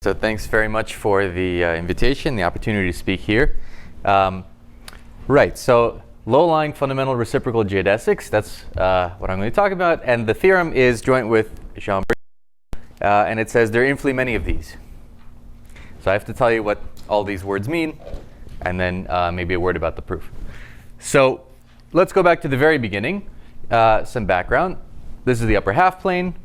So thanks very much for the invitation, the opportunity to speak here. Right, so low-lying fundamental reciprocal geodesics, that's what I'm going to talk about. And the theorem is joint with Jean Bourgain, and it says there are infinitely many of these. So I have to tell you what all these words mean, and then maybe a word about the proof. So let's go back to the very beginning, some background. This is the upper half plane.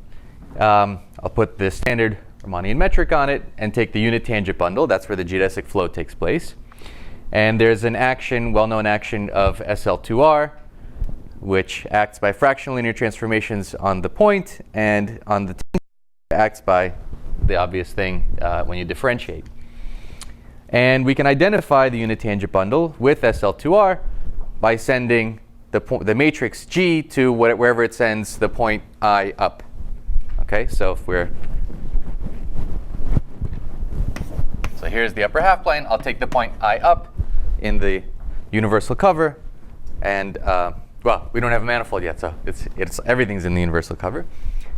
I'll put the standard Riemannian metric on it and take the unit tangent bundle. That's where the geodesic flow takes place. And there's an action, well-known action of SL2R, which acts by fractional linear transformations on the point, and on the tangent acts by the obvious thing when you differentiate. And we can identify the unit tangent bundle with SL2R by sending the matrix G to wherever it sends the point I up. Okay, so so here's the upper half plane. I'll take the point I up in the universal cover, and well, we don't have a manifold yet, so everything's in the universal cover.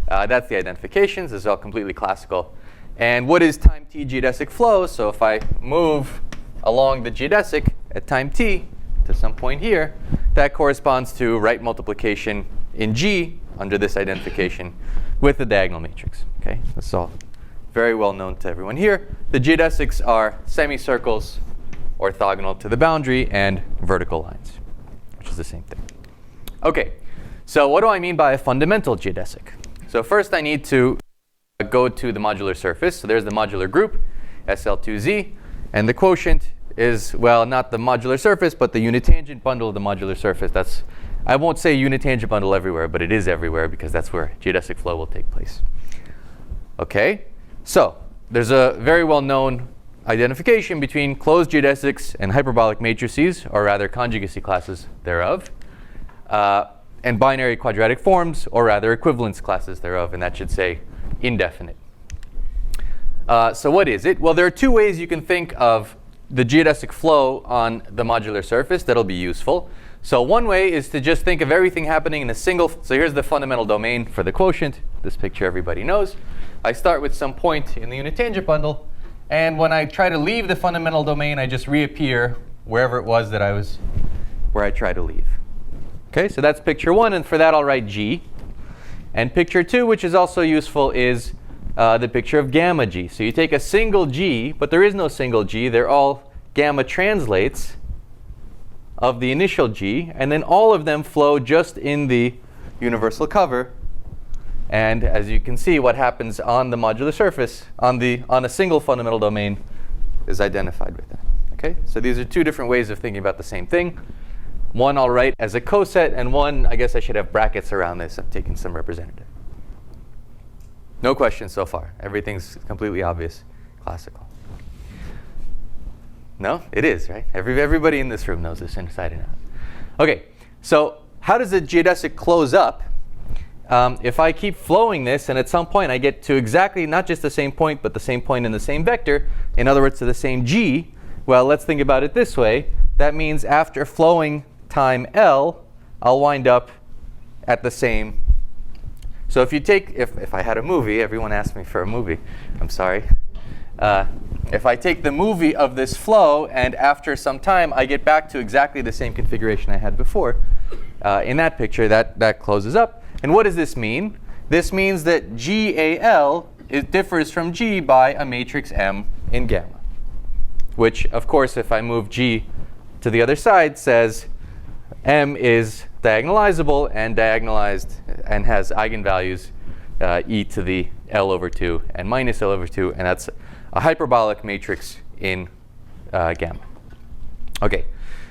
That's the identifications. This is all completely classical. And what is time t geodesic flow? So if I move along the geodesic at time t to some point here, that corresponds to right multiplication in G under this identification with the diagonal matrix. Okay, that's all very well known to everyone here. The geodesics are semicircles orthogonal to the boundary and vertical lines, which is the same thing. Okay, so what do I mean by a fundamental geodesic? So first I need to go to the modular surface. So there's the modular group, SL2Z, and the quotient is, well, not the modular surface, but the unit tangent bundle of the modular surface. I won't say unit tangent bundle everywhere, but it is everywhere because that's where geodesic flow will take place. Okay, so there's a very well-known identification between closed geodesics and hyperbolic matrices, or rather conjugacy classes thereof, and binary quadratic forms, or rather equivalence classes thereof, and that should say indefinite. So what is it? Well, there are two ways you can think of the geodesic flow on the modular surface that'll be useful. So one way is to just think of everything happening in a single, so here's the fundamental domain for the quotient. This picture everybody knows. I start with some point in the unit tangent bundle, and when I try to leave the fundamental domain, I just reappear wherever it was that where I try to leave. Okay, so that's picture one, and for that I'll write G. And picture two, which is also useful, is the picture of gamma G. So you take a single G, but there is no single G. They're all gamma translates of the initial G, and then all of them flow just in the universal cover. And as you can see, what happens on the modular surface on a single fundamental domain is identified with that. Okay, so these are two different ways of thinking about the same thing. One I'll write as a coset, and one, I guess I should have brackets around this. I'm taking some representative. No questions so far. Everything's completely obvious, classical. No, it is, right? Everybody in this room knows this inside and out. Okay, so how does a geodesic close up? If I keep flowing this, and at some point I get to exactly not just the same point, but the same point in the same vector, in other words, to the same G, well, let's think about it this way. That means after flowing time L, I'll wind up at the same. So if you take, if I had a movie, everyone asked me for a movie, I'm sorry. If I take the movie of this flow, and after some time I get back to exactly the same configuration I had before, in that picture, that closes up. And what does this mean? This means that GAL differs from G by a matrix M in gamma, which, of course, if I move G to the other side, says M is diagonalizable and diagonalized and has eigenvalues e to the L over 2 and minus L over 2, and that's a hyperbolic matrix in gamma. Okay,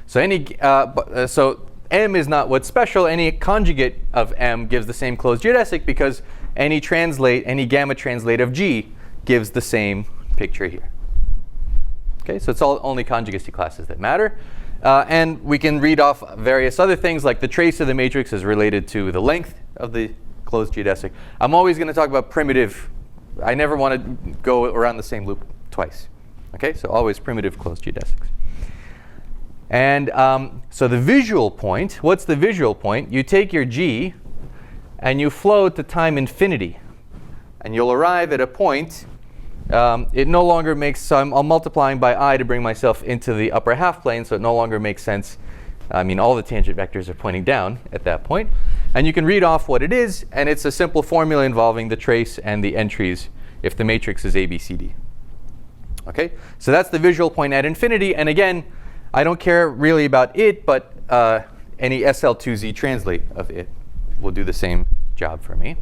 so so M is not what's special. Any conjugate of M gives the same closed geodesic because any gamma translate of G gives the same picture here. Okay, so it's only conjugacy classes that matter. And we can read off various other things, like the trace of the matrix is related to the length of the closed geodesic. I'm always going to talk about primitive. I never want to go around the same loop twice. Okay, so always primitive closed geodesics. And so the visual point, what's the visual point? You take your G and you flow to time infinity. And you'll arrive at a point it no longer makes, so I'm multiplying by I to bring myself into the upper half plane, so it no longer makes sense. I mean, all the tangent vectors are pointing down at that point. And you can read off what it is, and it's a simple formula involving the trace and the entries if the matrix is ABCD. Okay, so that's the visual point at infinity. And again, I don't care really about it, but any SL2Z translate of it will do the same job for me.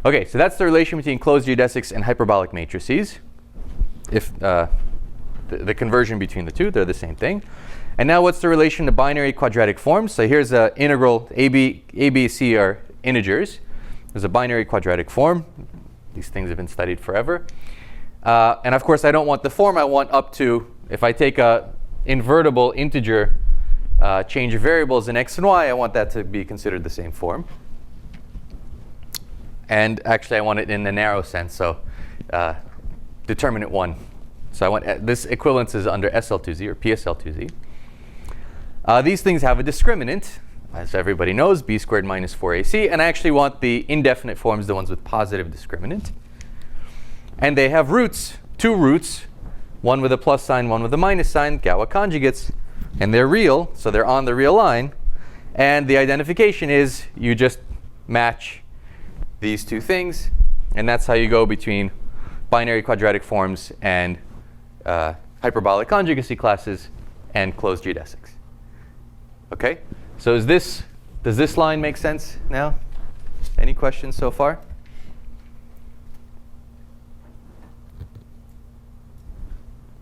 Okay, so that's the relation between closed geodesics and hyperbolic matrices. If the conversion between the two, they're the same thing. And now what's the relation to binary quadratic forms? So here's an integral, A, B, C are integers. There's a binary quadratic form. These things have been studied forever. And of course, I don't want the form. I want up to, if I take a invertible integer change of variables in x and y, I want that to be considered the same form. And actually, I want it in a narrow sense, so determinant 1. So I want this equivalence is under SL2Z or PSL2Z. These things have a discriminant, as everybody knows, b squared minus 4ac. And I actually want the indefinite forms, the ones with positive discriminant. And they have roots, 2 roots, one with a plus sign, one with a minus sign, Galois conjugates. And they're real, so they're on the real line. And the identification is you just match these two things. And that's how you go between binary quadratic forms and hyperbolic conjugacy classes and closed geodesics. Okay, so does this line make sense now? Any questions so far?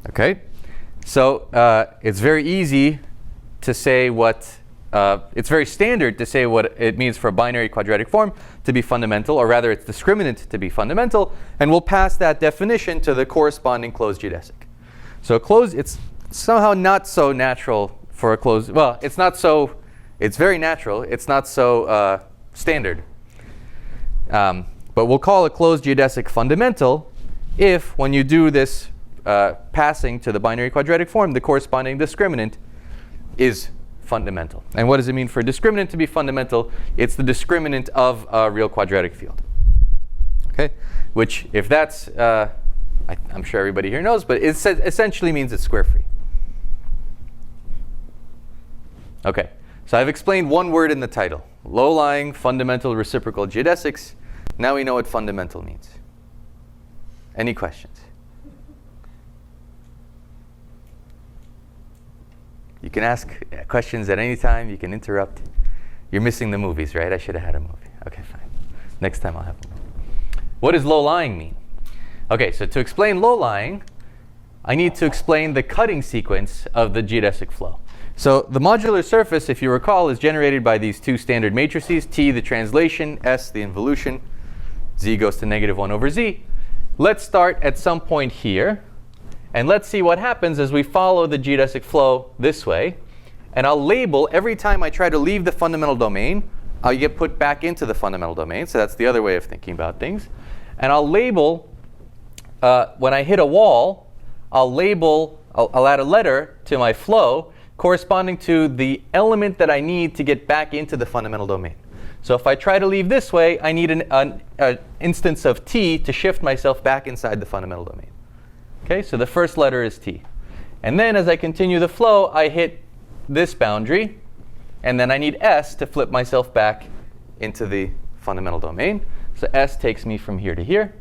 Okay, so it's very easy to say what, it's very standard to say what it means for a binary quadratic form to be fundamental, or rather its discriminant to be fundamental, and we'll pass that definition to the corresponding closed geodesic. So it's somehow not so natural for a closed, well, it's not so, it's very natural, it's not so standard. But we'll call a closed geodesic fundamental if, when you do this passing to the binary quadratic form, the corresponding discriminant is fundamental. And what does it mean for a discriminant to be fundamental? It's the discriminant of a real quadratic field. Okay, which if that's, I'm sure everybody here knows, but it essentially means it's square free. Okay, so I've explained one word in the title, low-lying fundamental reciprocal geodesics. Now we know what fundamental means. Any questions? You can ask questions at any time. You can interrupt. You're missing the movies, right? I should have had a movie. Okay, fine. Next time I'll have a movie. What does low-lying mean? Okay, so to explain low-lying, I need to explain the cutting sequence of the geodesic flow. So the modular surface, if you recall, is generated by these two standard matrices, T the translation, S the involution, Z goes to -1 over Z. Let's start at some point here. And let's see what happens as we follow the geodesic flow this way. And I'll label every time I try to leave the fundamental domain, I'll get put back into the fundamental domain. So that's the other way of thinking about things. And I'll label, when I hit a wall, I'll add a letter to my flow corresponding to the element that I need to get back into the fundamental domain. So if I try to leave this way, I need an instance of T to shift myself back inside the fundamental domain. Okay, so the first letter is T. And then as I continue the flow, I hit this boundary. And then I need S to flip myself back into the fundamental domain. So S takes me from here to here.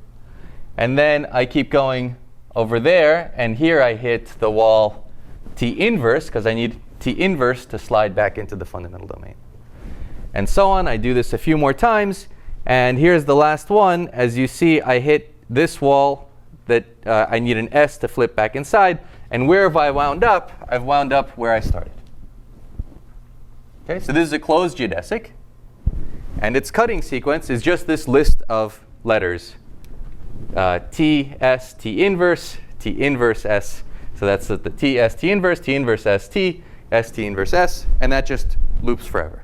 And then I keep going over there. And here I hit the wall T inverse, because I need T inverse to slide back into the fundamental domain. And so on. I do this a few more times. And here's the last one. As you see, I hit this wall that I need an S to flip back inside. And where have I wound up? I've wound up where I started. Okay, so this is a closed geodesic. And its cutting sequence is just this list of letters. T, S, T inverse, S. So that's the T, S, T inverse, S, T, S, T inverse S. And that just loops forever.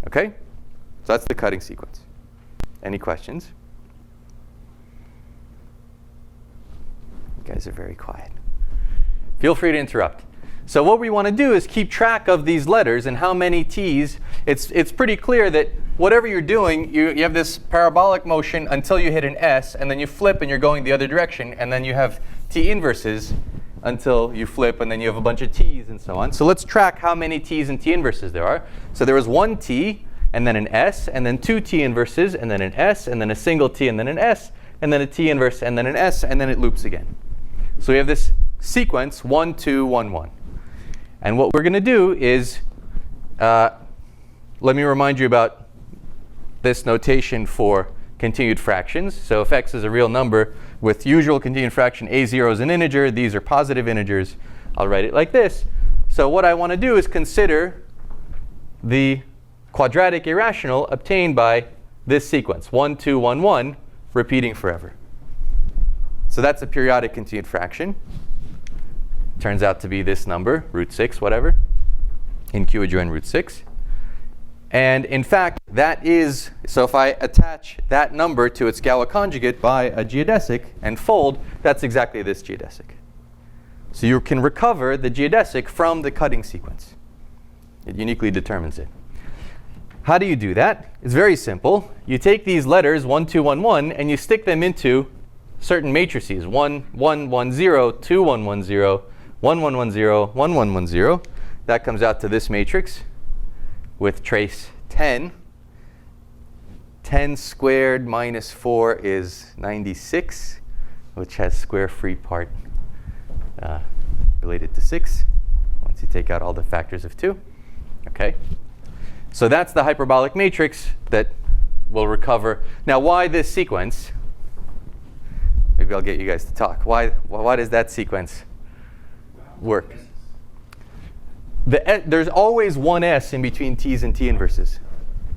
Okay? So that's the cutting sequence. Any questions? You guys are very quiet. Feel free to interrupt. So what we want to do is keep track of these letters and how many T's. It's pretty clear that whatever you're doing, you have this parabolic motion until you hit an S, and then you flip and you're going the other direction, and then you have t inverses until you flip, and then you have a bunch of t's and so on. So let's track how many t's and t inverses there are. So there was one t, and then an S, and then two t inverses, and then an S, and then a single t, and then an S, and then a t inverse, and then an S, and then it loops again. So we have this sequence 1, 2, 1, 1. And what we're going to do is, let me remind you about this notation for continued fractions. So if x is a real number with usual continued fraction, a0 is an integer, these are positive integers, I'll write it like this. So what I want to do is consider the quadratic irrational obtained by this sequence, 1, 2, 1, 1, repeating forever. So that's a periodic continued fraction. Turns out to be this number, root 6, whatever, in Q adjoin root 6. And in fact, that is, so if I attach that number to its Galois conjugate by a geodesic and fold, that's exactly this geodesic. So you can recover the geodesic from the cutting sequence. It uniquely determines it. How do you do that? It's very simple. You take these letters, 1, 2, 1, 1, and you stick them into certain matrices, 1, 1, 1, 0, 2, 1, 1, 0, 1, 1, 1, 0, 1, 1, 1, 0. That comes out to this matrix with trace 10. 10 squared minus 4 is 96, which has square free part related to 6, once you take out all the factors of 2. Okay. So that's the hyperbolic matrix that will recover. Now, why this sequence? Maybe I'll get you guys to talk. Why does that sequence work? There's always one S in between t's and t inverses.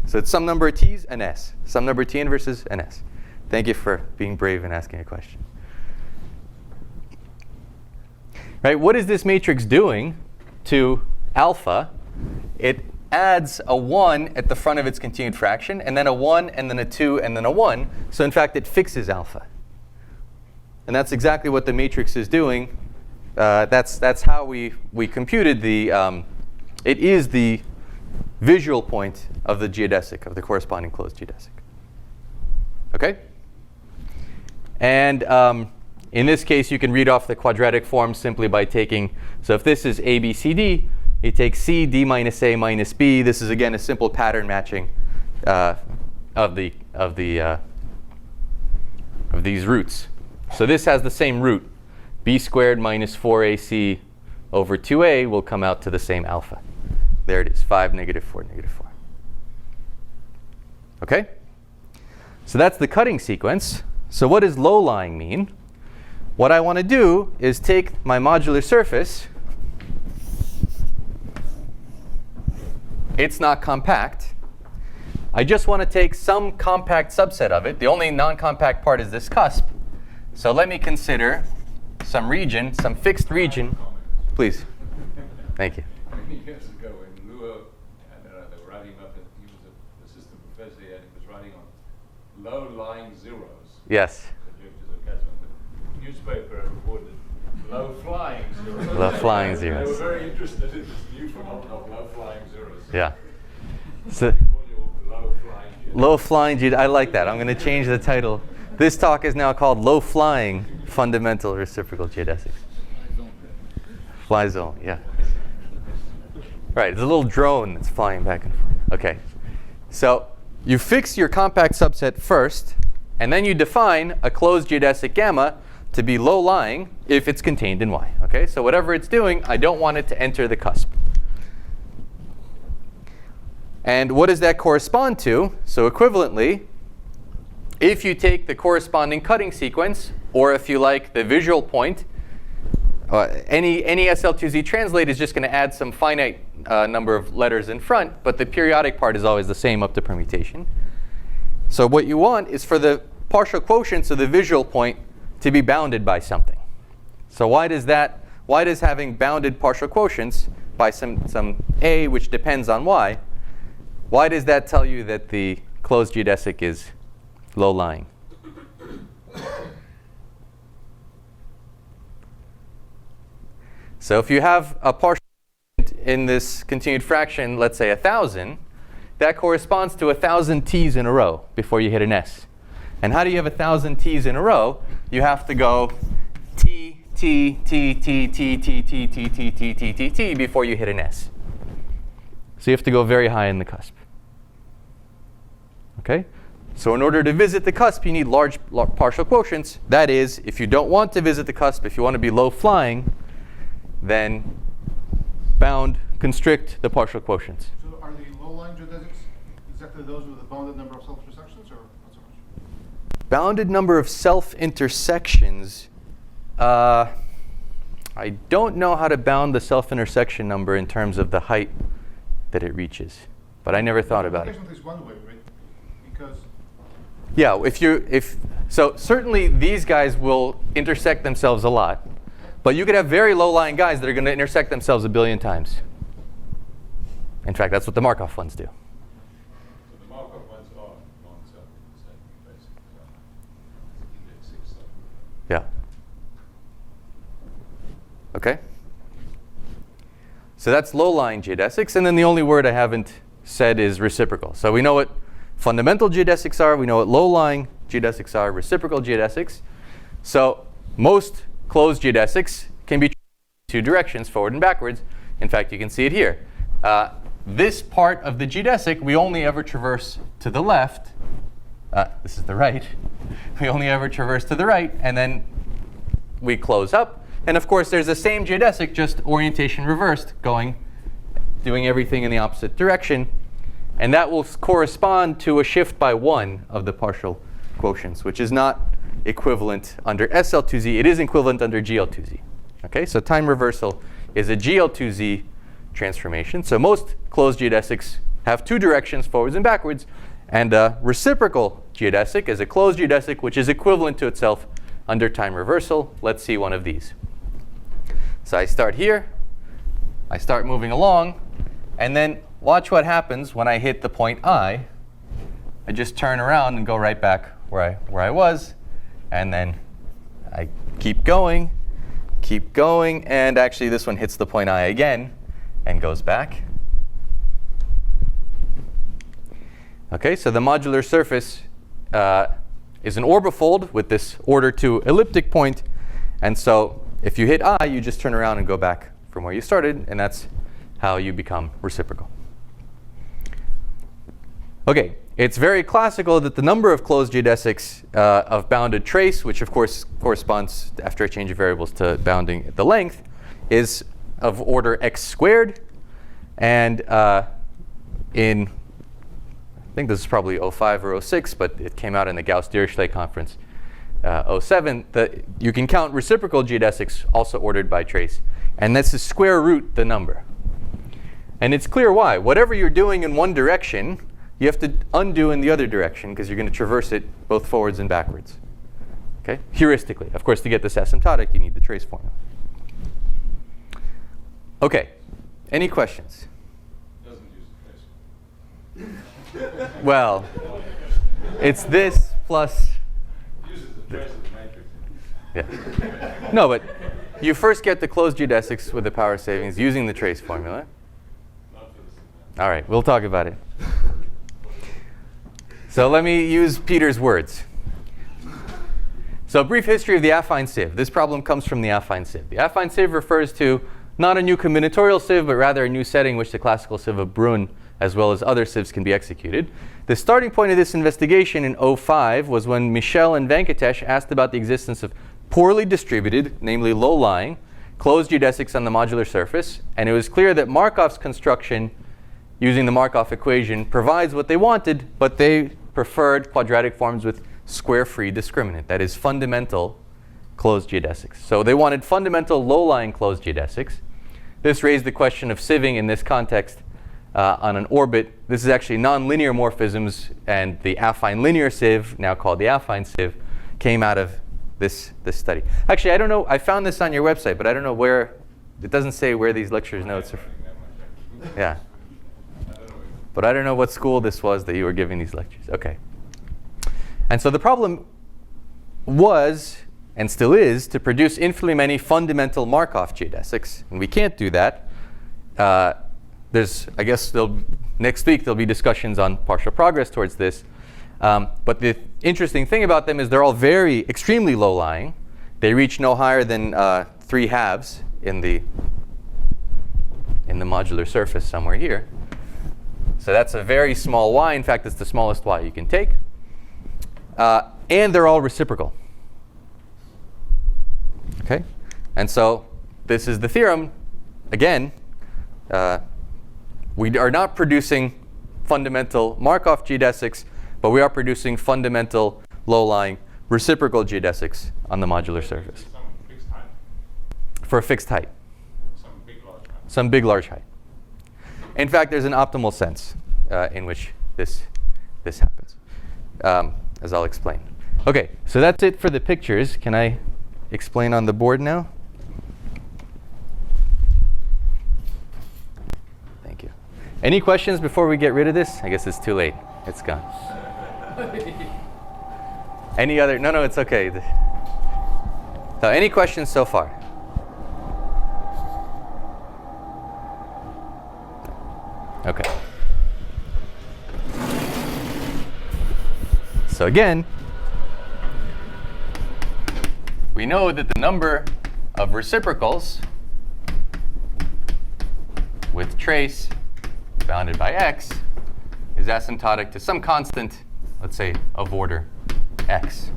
So it's some number of t's, an S. Some number of t inverses, an S. Thank you for being brave and asking a question. Right? What is this matrix doing to alpha? It adds a 1 at the front of its continued fraction, and then a 1, and then a 2, and then a 1. So in fact, it fixes alpha. And that's exactly what the matrix is doing. That's how we computed the, it is the visual point of the geodesic, of the corresponding closed geodesic. OK? And in this case, you can read off the quadratic form simply by taking, so if this is A, B, C, D, you take C, D minus A minus B. This is, again, a simple pattern matching of these roots. So this has the same root. B squared minus 4AC over 2A will come out to the same alpha. There it is, 5, negative 4, negative 4. OK? So that's the cutting sequence. So what does low-lying mean? What I want to do is take my modular surface. It's not compact. I just want to take some compact subset of it. The only non-compact part is this cusp. So let me consider some region, some fixed region. Please. Thank you. Many years ago in Lua, they were writing up, he was an assistant professor and he was writing on low-lying zeros. Yes. The newspaper reported low-flying zeros. Low-flying zeros. They were very interested in this new phenomenon of low-flying zeros. Yeah. So low-flying geodesics. I like that. I'm going to change the title. This talk is now called Low-Flying Fundamental Reciprocal Geodesics. Fly zone, yeah. Right, it's a little drone that's flying back and forth. OK. So you fix your compact subset first, and then you define a closed geodesic gamma to be low-lying if it's contained in Y. OK, so whatever it's doing, I don't want it to enter the cusp. And what does that correspond to? So equivalently, if you take the corresponding cutting sequence, or if you like, the visual point, any SL2Z translate is just going to add some finite number of letters in front, but the periodic part is always the same up to permutation. So what you want is for the partial quotients of the visual point to be bounded by something. So why does having bounded partial quotients by some A, which depends on Y, why does that tell you that the closed geodesic is low-lying? So if you have a partial in this continued fraction, let's say 1,000, that corresponds to 1,000 t's in a row before you hit an s. And how do you have 1,000 t's in a row? You have to go t, t, t, t, t, t, t, t, t, t, t, t, t before you hit an s. So you have to go very high in the cusp. Okay? So in order to visit the cusp, you need large partial quotients. That is, if you don't want to visit the cusp, if you want to be low flying, then bound constrict the partial quotients. So are the low-lying geodesics exactly those with a bounded number of self-intersections, or not so much? Bounded number of self-intersections. I don't know how to bound the self-intersection number in terms of the height that it reaches, but I never thought about it. Is one way, right? Because Yeah, so certainly these guys will intersect themselves a lot, but you could have very low-lying guys that are going to intersect themselves a billion times. In fact, that's what the Markoff ones do. So the Markoff ones are non-self-intersecting, basically. Index 6 stuff. Yeah. Okay. So that's low-lying geodesics, and then the only word I haven't said is reciprocal. So we know what fundamental geodesics are, we know what low-lying geodesics are, reciprocal geodesics. So most closed geodesics can be two directions, forward and backwards. In fact, you can see it here. This part of the geodesic, we only ever traverse to the left. This is the right. We only ever traverse to the right, and then we close up. And of course, there's the same geodesic, just orientation reversed, doing everything in the opposite direction. And that will correspond to a shift by 1 of the partial quotients, which is not equivalent under SL2Z. It is equivalent under GL2Z. Okay, so time reversal is a GL2Z transformation. So most closed geodesics have two directions, forwards and backwards. And a reciprocal geodesic is a closed geodesic, which is equivalent to itself under time reversal. Let's see one of these. So I start here. I start moving along. And then watch what happens when I hit the point I. I just turn around and go right back where I was. And then I keep going, and actually this one hits the point I again and goes back. Okay, so the modular surface is an orbifold with this order 2 elliptic point. And so if you hit I, you just turn around and go back from where you started, and that's how you become reciprocal. Okay, it's very classical that the number of closed geodesics of bounded trace, which of course corresponds after a change of variables to bounding the length, is of order x squared. And in, I think this is probably 05 or 06, but it came out in the Gauss-Dirichlet conference, 07, you can count reciprocal geodesics also ordered by trace. And this is square root the number. And it's clear why. Whatever you're doing in one direction, you have to undo in the other direction because you're going to traverse it both forwards and backwards. Okay? Heuristically. Of course, to get this asymptotic, you need the trace formula. Okay. Any questions? Doesn't use the trace. Well, it's this plus. Uses the trace of the matrix. Yeah. No, but you first get the closed geodesics with the power savings using the trace formula. Not for this. All right, we'll talk about it. So let me use Peter's words. So a brief history of the affine sieve. This problem comes from the affine sieve. The affine sieve refers to not a new combinatorial sieve, but rather a new setting in which the classical sieve of Brunn, as well as other sieves, can be executed. The starting point of this investigation in 2005 was when Michel and Venkatesh asked about the existence of poorly distributed, namely low-lying, closed geodesics on the modular surface. And it was clear that Markoff's construction using the Markoff equation provides what they wanted, but they preferred quadratic forms with square-free discriminant. That is fundamental closed geodesics. So they wanted fundamental low-lying closed geodesics. This raised the question of sieving in this context on an orbit. This is actually nonlinear morphisms, and the affine linear sieve, now called the affine sieve, came out of this study. Actually, I don't know. I found this on your website, but I don't know where. It doesn't say where these lectures notes are. Yeah. But I don't know what school this was that you were giving these lectures. Okay. And so the problem was, and still is, to produce infinitely many fundamental Markoff geodesics. And we can't do that. I guess there'll next week there'll be discussions on partial progress towards this. But the interesting thing about them is they're all extremely low-lying. They reach no higher than 3/2 in the modular surface somewhere here. So that's a very small y. In fact, it's the smallest y you can take. And they're all reciprocal. Okay? And so this is the theorem. Again, we are not producing fundamental Markoff geodesics, but we are producing fundamental low-lying reciprocal geodesics on the modular surface. Some fixed height. For a fixed height. Some big large height. Some big large height. In fact, there's an optimal sense in which this happens, as I'll explain. OK, so that's it for the pictures. Can I explain on the board now? Thank you. Any questions before we get rid of this? I guess it's too late. It's gone. Any other? No, it's OK. So any questions so far? OK. So again, we know that the number of reciprocals with trace bounded by x is asymptotic to some constant, let's say, of order x,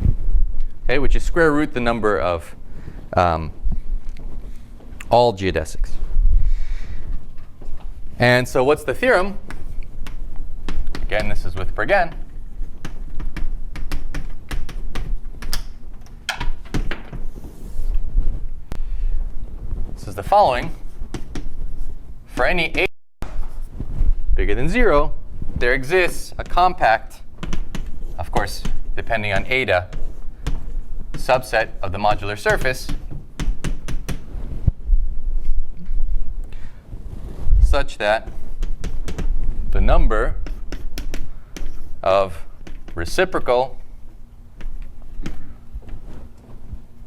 okay, which is square root the number of all geodesics. And so what's the theorem? Again, this is with Bourgain. This is the following. For any a bigger than 0, there exists a compact, of course, depending on eta, subset of the modular surface such that the number of reciprocal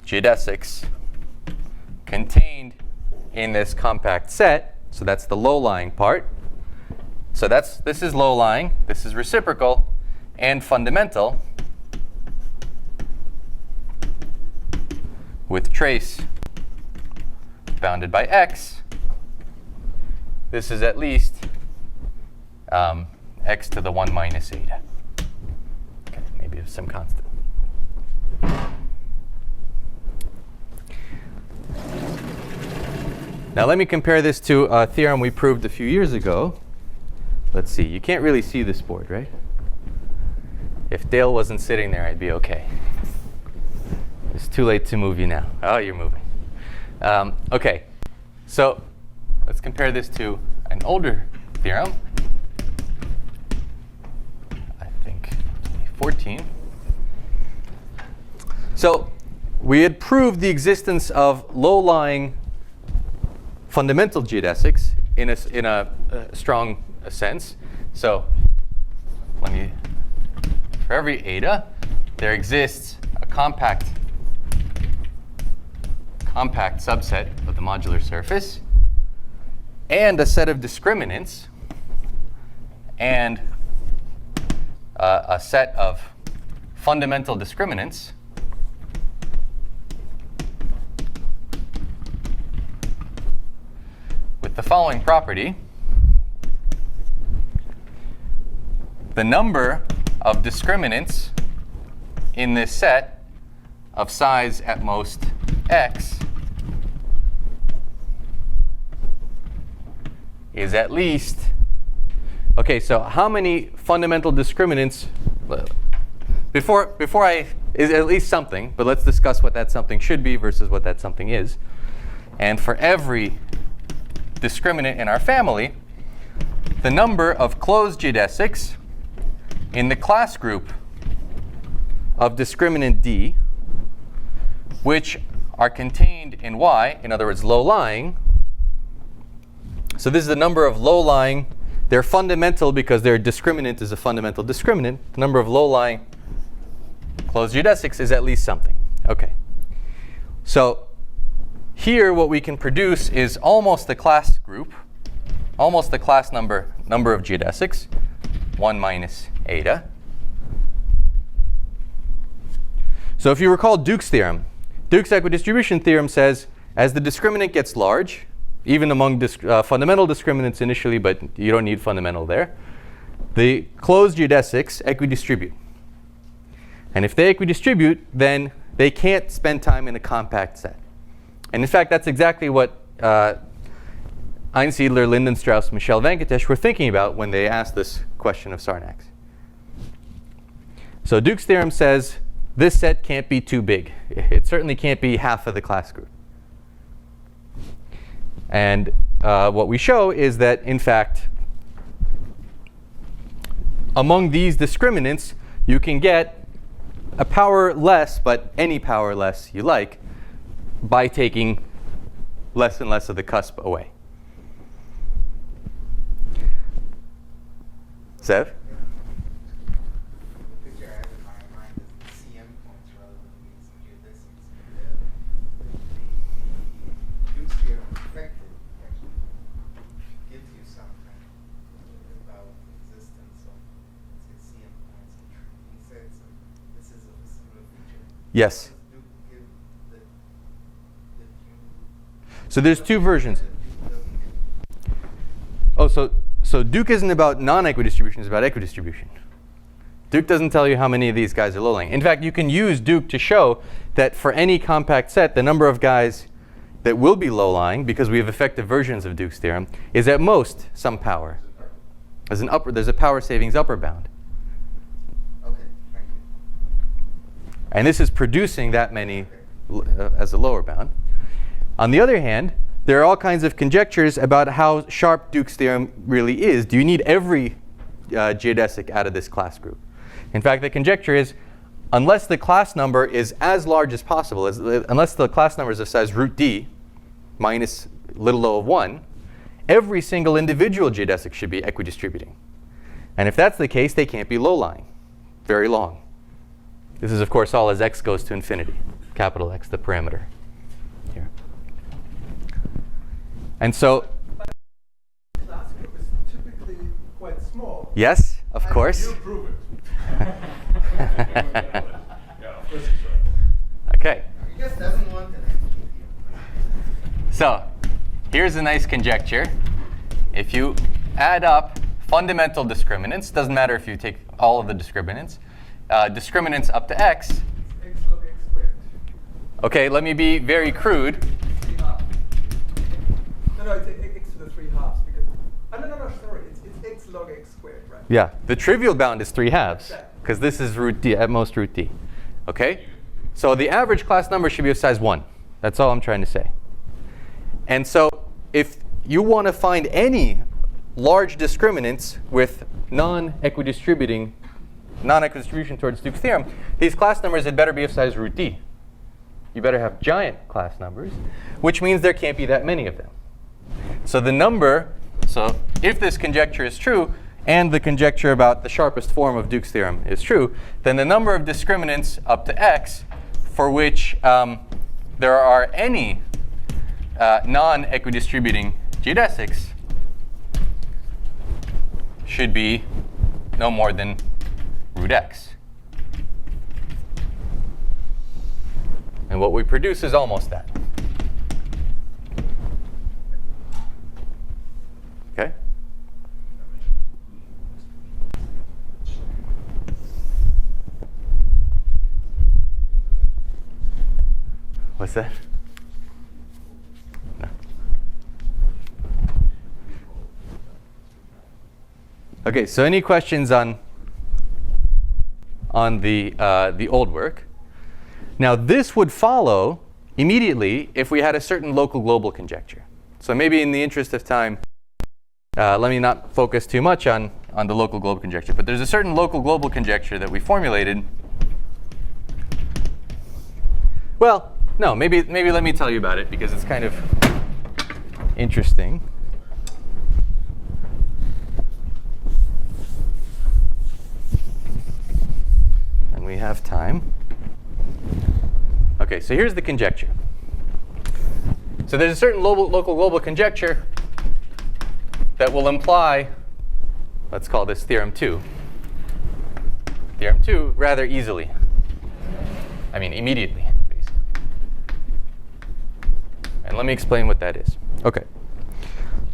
geodesics contained in this compact set, so that's the low-lying part. So this is low-lying, this is reciprocal, and fundamental with trace bounded by x. This is at least x to the 1 minus eta. Okay, maybe some constant. Now let me compare this to a theorem we proved a few years ago. Let's see. You can't really see this board, right? If Dale wasn't sitting there, I'd be OK. It's too late to move you now. Oh, you're moving. OK. So let's compare this to an older theorem. I think 2014. So we had proved the existence of low-lying fundamental geodesics in a strong sense. So for every eta, there exists a compact subset of the modular surface and a set of discriminants and a set of fundamental discriminants with the following property. The number of discriminants in this set of size at most x is at least, OK, so how many fundamental discriminants, is at least something, but let's discuss what that something should be versus what that something is. And for every discriminant in our family, the number of closed geodesics in the class group of discriminant D, which are contained in Y, in other words, low-lying. So this is the number of low-lying. They're fundamental because their discriminant is a fundamental discriminant. The number of low-lying closed geodesics is at least something. OK. So here what we can produce is almost a class group almost the class number of geodesics, 1 minus eta. So if you recall Duke's theorem, Duke's equidistribution theorem says as the discriminant gets large, even among fundamental discriminants initially, but you don't need fundamental there, the closed geodesics equidistribute. And if they equidistribute, then they can't spend time in a compact set. And in fact, that's exactly what Einsiedler, Lindenstrauss, Michel Venkatesh were thinking about when they asked this question of Sarnak's. So Duke's theorem says this set can't be too big. It certainly can't be half of the class group. And what we show is that, in fact, among these discriminants, you can get a power less, but any power less you like, by taking less and less of the cusp away. Sev? The picture I have in my mind is the CM points rather than these geodesics. The Duke's theorem effective actually gives you something about the existence of CM points. He said this is a similar feature. Yes. Does Duke give that you So there's two versions. that Duke doesn't give? Oh, so Duke isn't about non-equidistribution, it's about equidistribution. Duke doesn't tell you how many of these guys are low-lying. In fact, you can use Duke to show that for any compact set, the number of guys that will be low-lying, because we have effective versions of Duke's theorem, is at most some power. There's a power savings upper bound. Okay, thank you. And this is producing that many as a lower bound. On the other hand, there are all kinds of conjectures about how sharp Duke's theorem really is. Do you need every geodesic out of this class group? In fact, the conjecture is, unless the class number is as large as possible, unless the class number is of size root d minus little o of 1, every single individual geodesic should be equidistributing. And if that's the case, they can't be low-lying, very long. This is, of course, all as x goes to infinity, capital X, the parameter here. And so, Class group is typically quite small. yes, of course. You prove it. Yeah, of course it's right. Okay. He just doesn't want an empty theorem. So here's a nice conjecture. If you add up fundamental discriminants, doesn't matter if you take all of the discriminants, discriminants up to x. It's x log x squared. Okay, let me be very crude. 3 halves. No, it's x to the 3 halves because. No, sorry. It's x log x squared, right? Yeah, the trivial bound is 3 halves, Exactly. because this is root d, at most root d. Okay? So the average class number should be of size 1. That's all I'm trying to say. And so if you want to find any large discriminants with non-equidistribution towards Duke's theorem, these class numbers had better be of size root d. You better have giant class numbers, which means there can't be that many of them. So the number, so if this conjecture is true, and the conjecture about the sharpest form of Duke's theorem is true, then the number of discriminants up to x for which there are any non-equidistributing geodesics should be no more than root x. And what we produce is almost that. Okay? What's that? No. Okay, so any questions on the old work? Now this would follow immediately if we had a certain local global conjecture. So maybe in the interest of time, let me not focus too much on the local global conjecture. But there's a certain local global conjecture that we formulated. Well, no, maybe let me tell you about it because it's kind of interesting. And we have time. Okay, so here's the conjecture. So there's a certain local global conjecture that will imply, let's call this theorem 2. Theorem 2 rather easily. I mean, immediately, basically. And let me explain what that is. Okay.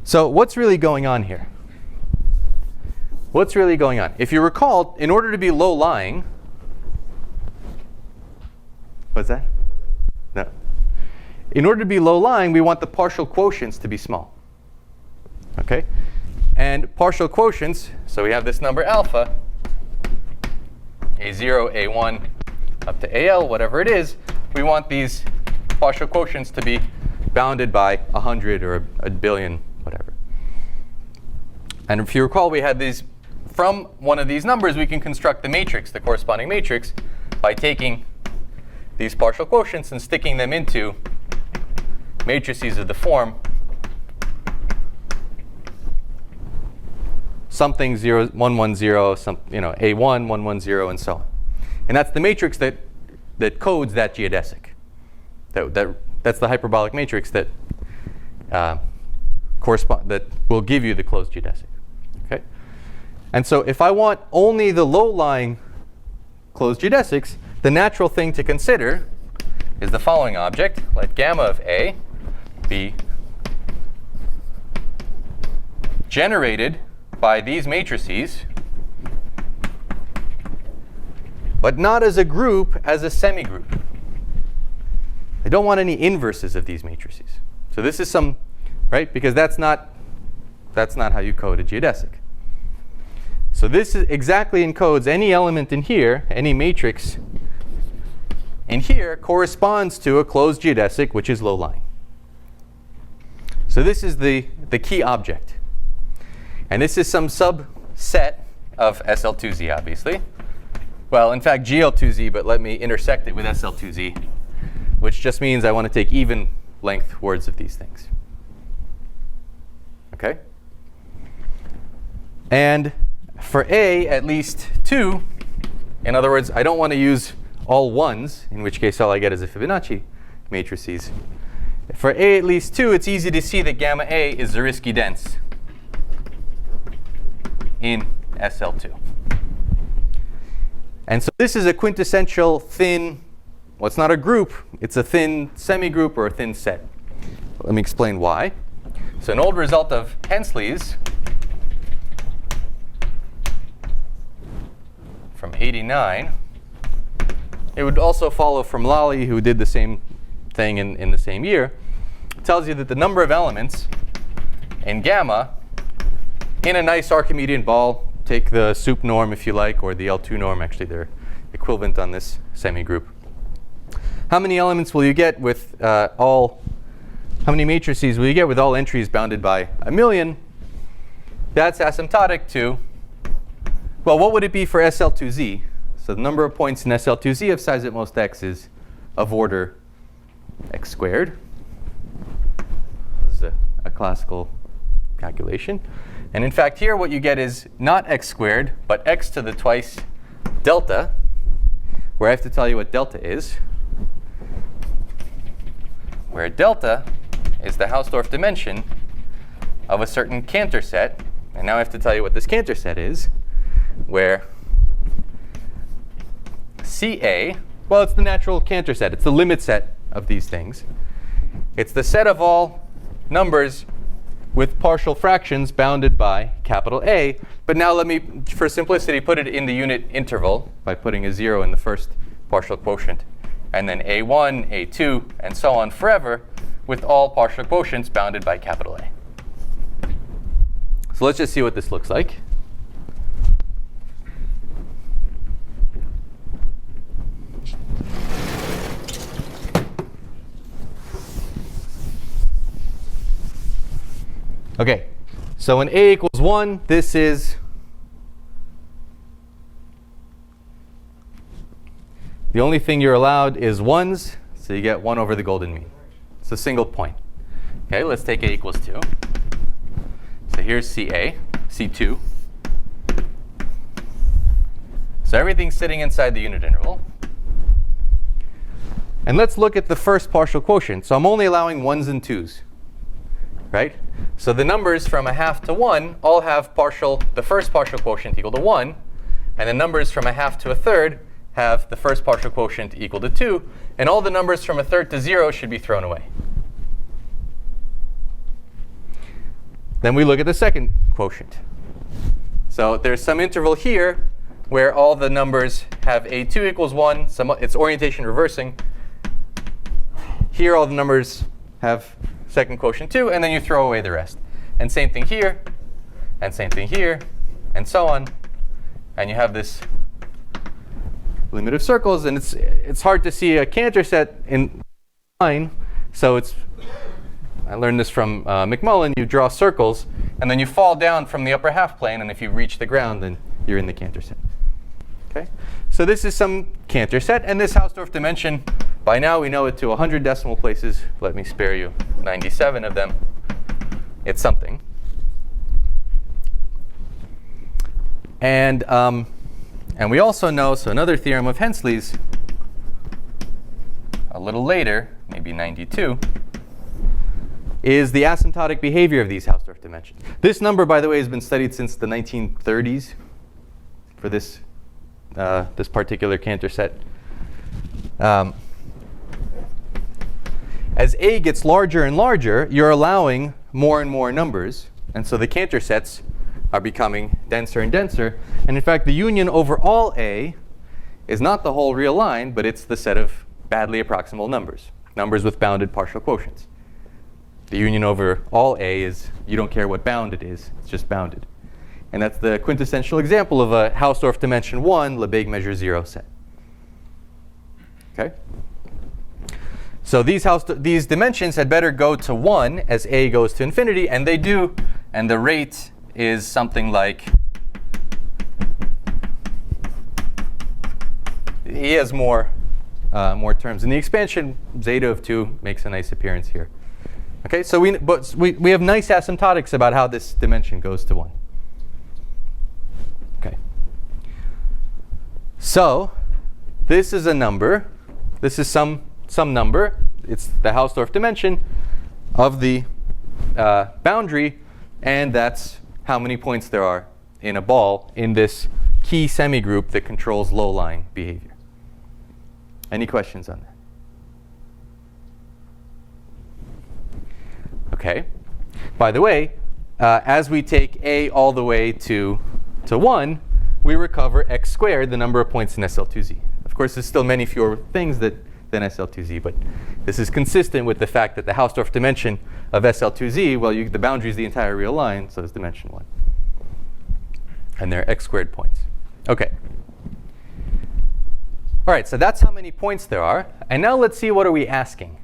So what's really going on here? What's really going on? If you recall, in order to be low-lying, what's that? No. In order to be low-lying, we want the partial quotients to be small. Okay? And partial quotients, so we have this number alpha, A0, A1, up to AL, whatever it is, we want these partial quotients to be bounded by 100 or a billion, whatever. And if you recall, we had these, from one of these numbers, we can construct the matrix, the corresponding matrix, by taking these partial quotients and sticking them into matrices of the form something 0, 1, 1, 0, some, A1, 1, 1, 0, and so on. And that's the matrix that codes that geodesic. That's the hyperbolic matrix that that will give you the closed geodesic. Okay? And so if I want only the low-lying closed geodesics, the natural thing to consider is the following object. Let gamma of A be generated by these matrices, but not as a group, as a semigroup. I don't want any inverses of these matrices. So this is some, right? Because that's not how you code a geodesic. So this exactly encodes any element in here, any matrix in here corresponds to a closed geodesic, which is low-lying. So this is the key object. And this is some subset of SL2Z, obviously. Well, in fact, GL2Z, but let me intersect it with SL2Z, which just means I want to take even length words of these things. OK? And for A, at least 2, in other words, I don't want to use all 1s, in which case all I get is a Fibonacci matrices. For A at least 2, it's easy to see that gamma A is Zariski dense in SL2. And so this is a quintessential thin, well, it's not a group, it's a thin semigroup or a thin set. Let me explain why. So an old result of Hensley's from 89, it would also follow from Lally, who did the same thing in the same year. It tells you that the number of elements in gamma in a nice Archimedean ball, take the soup norm if you like, or the L2 norm, actually they're equivalent on this semigroup. How many elements will you get with how many matrices will you get with all entries bounded by 1,000,000? That's asymptotic to, well, what would it be for SL2Z? So the number of points in SL2Z of size at most x is of order x squared. This is a classical calculation. And in fact, here what you get is not x squared, but x to the twice delta, where I have to tell you what delta is, where delta is the Hausdorf dimension of a certain Cantor set. And now I have to tell you what this Cantor set is, where CA, well, it's the natural Cantor set. It's the limit set of these things. It's the set of all numbers with partial fractions bounded by capital A. But now let me, for simplicity, put it in the unit interval by putting a 0 in the first partial quotient. And then A1, A2, and so on forever with all partial quotients bounded by capital A. So let's just see what this looks like. OK, so when A equals 1, this is the only thing you're allowed is 1s, so you get 1 over the golden mean. It's a single point. OK, let's take A equals 2. So here's CA, C2. So everything's sitting inside the unit interval. And let's look at the first partial quotient. So I'm only allowing 1s and 2s. right? So the numbers from a half to 1 all have the first partial quotient equal to 1, and the numbers from a half to a third have the first partial quotient equal to 2, and all the numbers from a third to 0 should be thrown away. Then we look at the second quotient. So there's some interval here where all the numbers have a2 equals 1, it's orientation reversing. Here all the numbers have second quotient 2, and then you throw away the rest. And same thing here, and same thing here, and so on. And you have this limit of circles, and it's hard to see a Cantor set in line. So I learned this from McMullen. You draw circles, and then you fall down from the upper half plane, and if you reach the ground, then you're in the Cantor set. Okay? So this is some Cantor set, and this Hausdorf dimension, by now we know it to 100 decimal places. Let me spare you 97 of them. It's something. And we also know, so another theorem of Hensley's, a little later, maybe 92, is the asymptotic behavior of these Hausdorf dimensions. This number, by the way, has been studied since the 1930s for this particular Cantor set. As A gets larger and larger, you're allowing more and more numbers. And so the Cantor sets are becoming denser and denser. And in fact, the union over all A is not the whole real line, but it's the set of badly approximal numbers, numbers with bounded partial quotients. The union over all A is, you don't care what bound it is, it's just bounded. And that's the quintessential example of a Hausdorf dimension 1, Lebesgue measure 0 set. Okay? So these dimensions had better go to 1 as A goes to infinity, and they do, and the rate is something like, he has more terms. In the expansion, zeta of 2 makes a nice appearance here. Okay, so we have nice asymptotics about how this dimension goes to 1. Okay. So this is a number. This is some number. It's the Hausdorf dimension of the boundary, and that's how many points there are in a ball in this key semigroup that controls low-lying behavior. Any questions on that? Okay. By the way, as we take A all the way to 1, we recover x squared, the number of points in SL2Z. Of course, there's still many fewer things than SL2Z, but this is consistent with the fact that the Hausdorf dimension of SL2Z, well, the boundary is the entire real line, so it's dimension 1. And there are x squared points. Okay. All right, so that's how many points there are. And now let's see, what are we asking?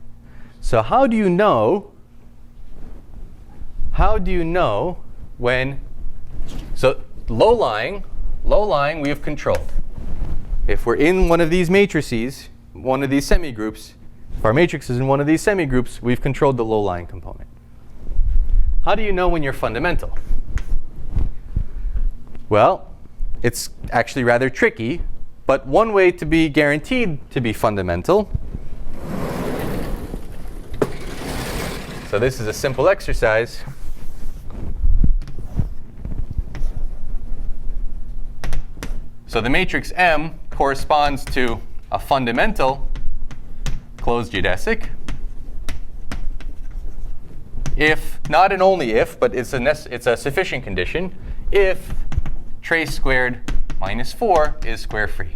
So how do you know when, so low-lying we have controlled. If we're in one of these matrices, one of these semigroups, if our matrix is in one of these semigroups, we've controlled the low-lying component. How do you know when you're fundamental? Well, it's actually rather tricky, but one way to be guaranteed to be fundamental, so this is a simple exercise. So the matrix M corresponds to a fundamental closed geodesic if, not and only if, but it's a sufficient condition, if trace squared minus 4 is square free.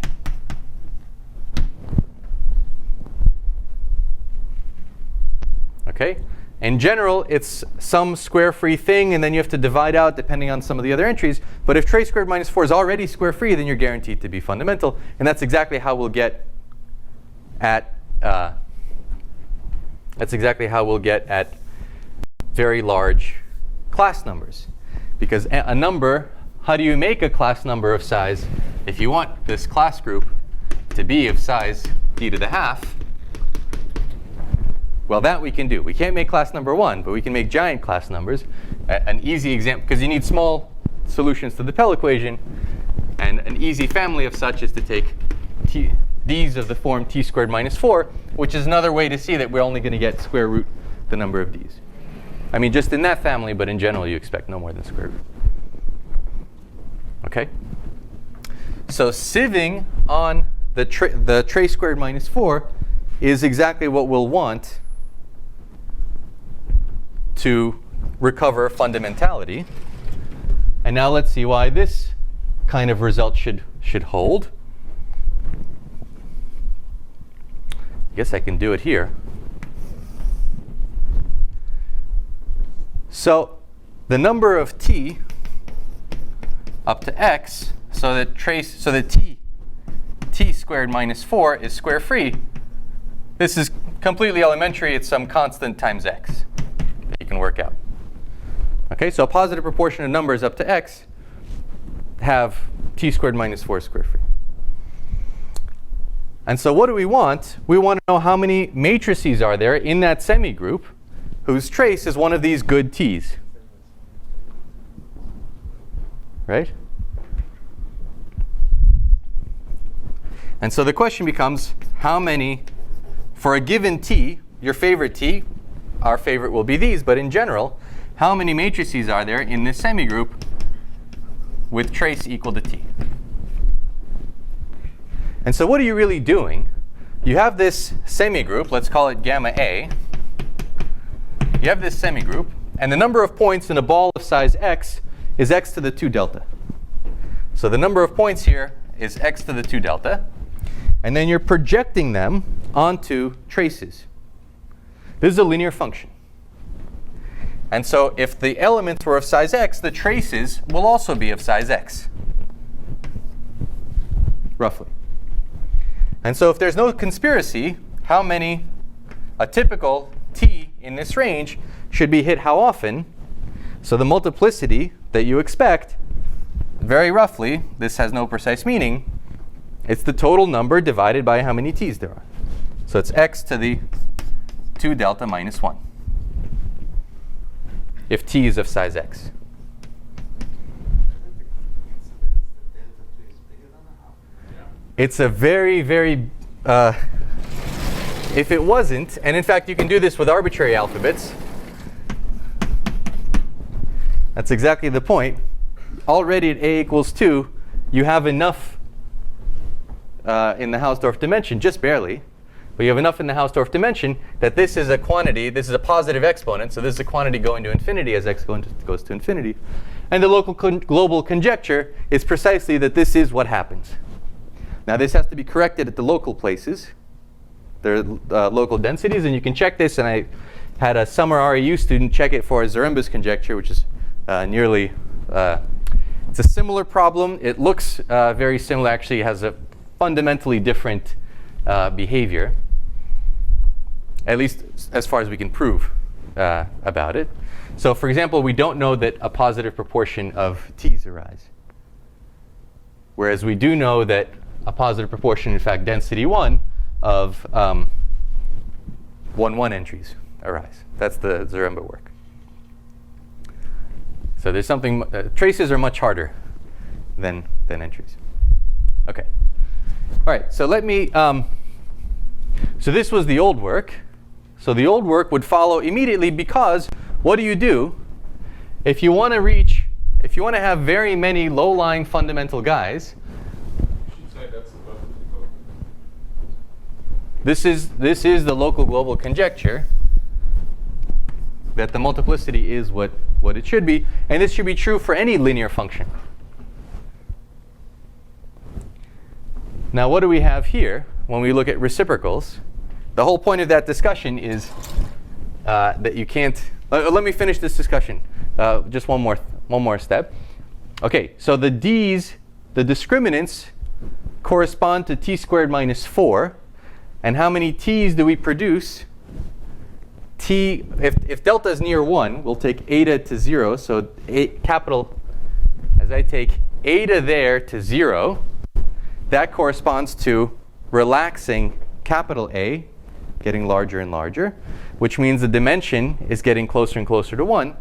Okay? In general, it's some square free thing, and then you have to divide out depending on some of the other entries. But if trace squared minus 4 is already square free, then you're guaranteed to be fundamental. And that's exactly how we'll get at very large class numbers. Because a number, how do you make a class number of size? If you want this class group to be of size d to the half, well, that we can do. We can't make class number 1, but we can make giant class numbers. An easy example, because you need small solutions to the Pell equation, and an easy family of such is to take d's of the form t squared minus 4, which is another way to see that we're only going to get square root the number of d's. I mean, just in that family, but in general, you expect no more than square root. Okay? So sieving on the trace squared minus 4 is exactly what we'll want to recover fundamentality. And now let's see why this kind of result should hold. I guess I can do it here. So the number of t up to x, so that t squared minus 4 is square free. This is completely elementary. It's some constant times x that you can work out. Okay, so a positive proportion of numbers up to x have t squared minus 4 square free. And so what do we want? We want to know how many matrices are there in that semigroup whose trace is one of these good t's. Right? And so the question becomes, how many, for a given t, your favorite t, our favorite will be these, but in general, how many matrices are there in this semigroup with trace equal to t? And so what are you really doing? You have this semigroup, let's call it gamma A. You have this semigroup, and the number of points in a ball of size x is x to the 2 delta. So the number of points here is x to the 2 delta. And then you're projecting them onto traces. This is a linear function. And so if the elements were of size x, the traces will also be of size x, roughly. And so if there's no conspiracy, how many, a typical t in this range should be hit how often? So the multiplicity that you expect, very roughly, this has no precise meaning, it's the total number divided by how many t's there are. So it's x to the 2 delta minus 1, if t is of size x. It's a very, very, if it wasn't, and in fact you can do this with arbitrary alphabets, that's exactly the point. Already at a equals 2, you have enough in the Hausdorf dimension, just barely, but you have enough in the Hausdorf dimension that this is a quantity, this is a positive exponent, so this is a quantity going to infinity as x goes to infinity. And the local global conjecture is precisely that this is what happens. Now this has to be corrected at the local places. There are local densities, and you can check this, and I had a summer REU student check it for a Zaremba's conjecture, which is nearly, it's a similar problem. It looks very similar, actually has a fundamentally different behavior, at least as far as we can prove about it. So for example, we don't know that a positive proportion of t's arise, whereas we do know that a positive proportion, in fact, density 1 of 1 entries arise. That's the Zaremba work. So there's something, traces are much harder than entries. Okay. All right, so let me, so this was the old work. So the old work would follow immediately, because what do? If you want to have very many low-lying fundamental guys, this is the local global conjecture, that the multiplicity is what it should be, and this should be true for any linear function. Now what do we have here when we look at reciprocals? The whole point of that discussion is that you can't, let me finish this discussion. Just one more step. Okay, so the d's, the discriminants, correspond to t squared minus 4. And how many t's do we produce? T, if delta is near 1, we'll take eta to 0. So capital, as I take eta there to 0, that corresponds to relaxing capital A, getting larger and larger, which means the dimension is getting closer and closer to 1.